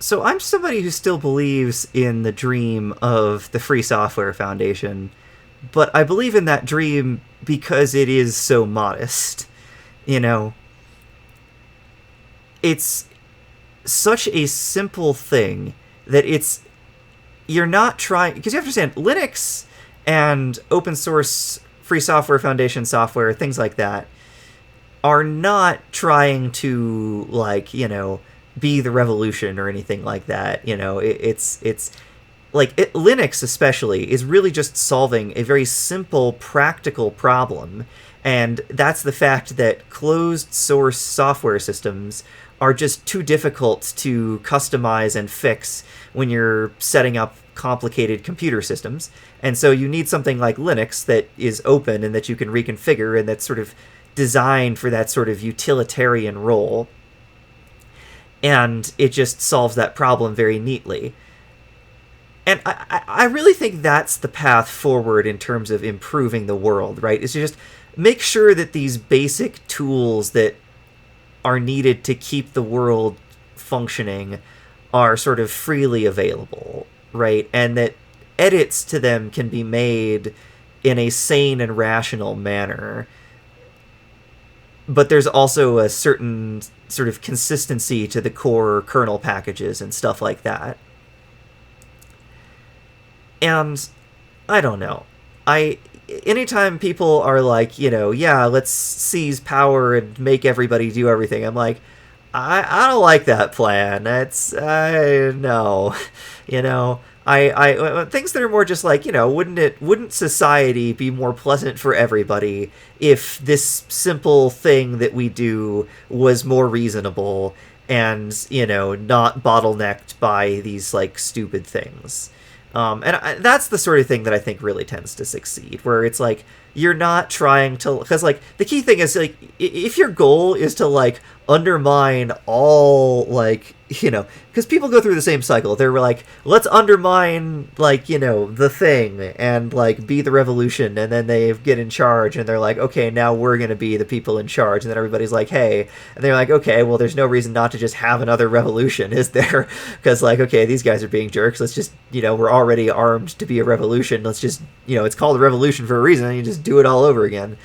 So I'm somebody who still believes in the dream of the Free Software Foundation, but I believe in that dream because it is so modest. You know, it's such a simple thing that you're not trying, because you have to understand Linux and open source Free Software Foundation software, things like that, are not trying to, like, be the revolution or anything like that. It's like Linux especially is really just solving a very simple practical problem, and that's the fact that closed source software systems are just too difficult to customize and fix when you're setting up complicated computer systems. And so you need something like Linux that is open and that you can reconfigure and that's sort of designed for that sort of utilitarian role. And it just solves that problem very neatly. And I really think that's the path forward in terms of improving the world, right? Is to just make sure that these basic tools that are needed to keep the world functioning are sort of freely available, right? And that edits to them can be made in a sane and rational manner. But there's also a certain sort of consistency to the core kernel packages and stuff like that. And I don't know. Anytime people are like, yeah, let's seize power and make everybody do everything, I'm like, I don't like that plan. That's no, I things that are more just like, wouldn't society be more pleasant for everybody if this simple thing that we do was more reasonable and, not bottlenecked by these like stupid things. That's the sort of thing that I think really tends to succeed, where it's like you're not trying to, because like the key thing is like if your goal is to like undermine all, like, because people go through the same cycle. They're like, let's undermine, like, the thing and like be the revolution, and then they get in charge and they're like, okay, now we're gonna be the people in charge, and then everybody's like, hey, and they're like, okay, well, there's no reason not to just have another revolution, is there? Because like, okay, these guys are being jerks, let's just, we're already armed to be a revolution, let's just, it's called a revolution for a reason, and you just do it all over again.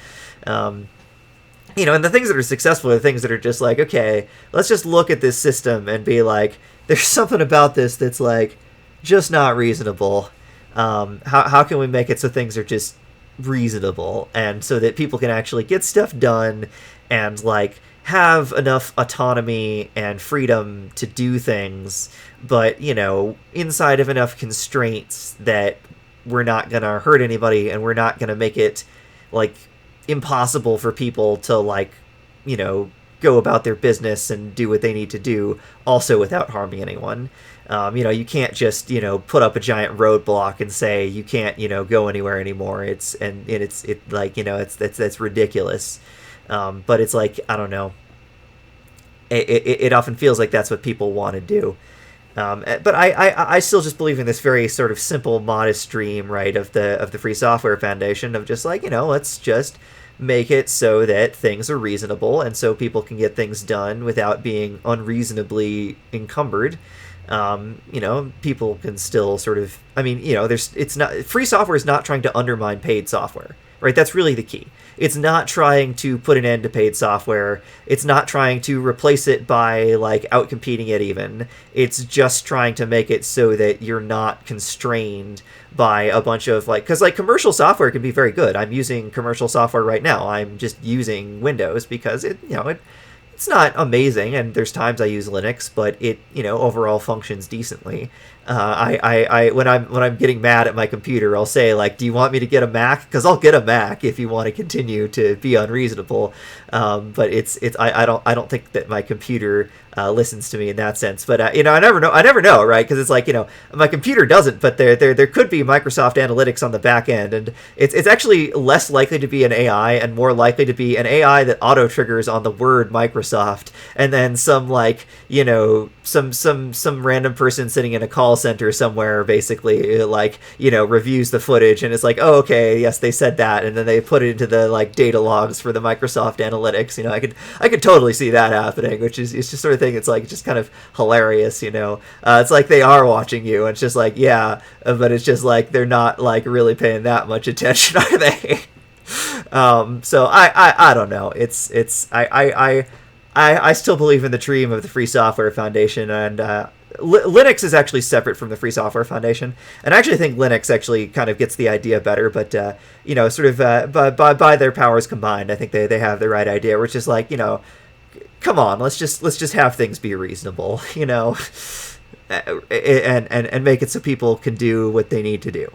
And the things that are successful are the things that are just like, okay, let's just look at this system and be like, there's something about this that's like just not reasonable. How can we make it so things are just reasonable, and so that people can actually get stuff done and like have enough autonomy and freedom to do things, but inside of enough constraints that we're not gonna hurt anybody and we're not gonna make it like impossible for people to like go about their business and do what they need to do also without harming anyone. You can't just put up a giant roadblock and say you can't go anywhere anymore. It's ridiculous. But it's like, I don't know, it often feels like that's what people want to do. But I still just believe in this very sort of simple, modest dream, right, of the Free Software Foundation, of just like, let's just make it so that things are reasonable and so people can get things done without being unreasonably encumbered. People can still sort of, it's not, free software is not trying to undermine paid software, right? That's really the key. It's not trying to put an end to paid software. It's not trying to replace it by like outcompeting it even. It's just trying to make it so that you're not constrained by a bunch of like, because like commercial software can be very good. I'm using commercial software right now. I'm just using Windows because it's not amazing, and there's times I use Linux, but it overall functions decently. I when I'm getting mad at my computer, I'll say like, do you want me to get a Mac? Because I'll get a Mac if you want to continue to be unreasonable. But I don't think that my computer listens to me in that sense. But I never know, right? Because it's like, my computer doesn't, but there could be Microsoft Analytics on the back end, and it's actually less likely to be an AI and more likely to be an AI that auto triggers on the word Microsoft, and then some like some random person sitting in a call center somewhere basically like reviews the footage and it's like, oh, okay, yes, they said that, and then they put it into the like data logs for the Microsoft Analytics. I could totally see that happening, which is, it's just sort of thing thing. It's like just kind of hilarious, you know. It's like they are watching you, and it's just like, yeah, but it's just like they're not like really paying that much attention, are they? So I don't know. I still believe in the dream of the Free Software Foundation, and Linux is actually separate from the Free Software Foundation, and I actually think Linux actually kind of gets the idea better. But sort of by their powers combined, I think they have the right idea. Which is like, come on, let's just have things be reasonable, and make it so people can do what they need to do.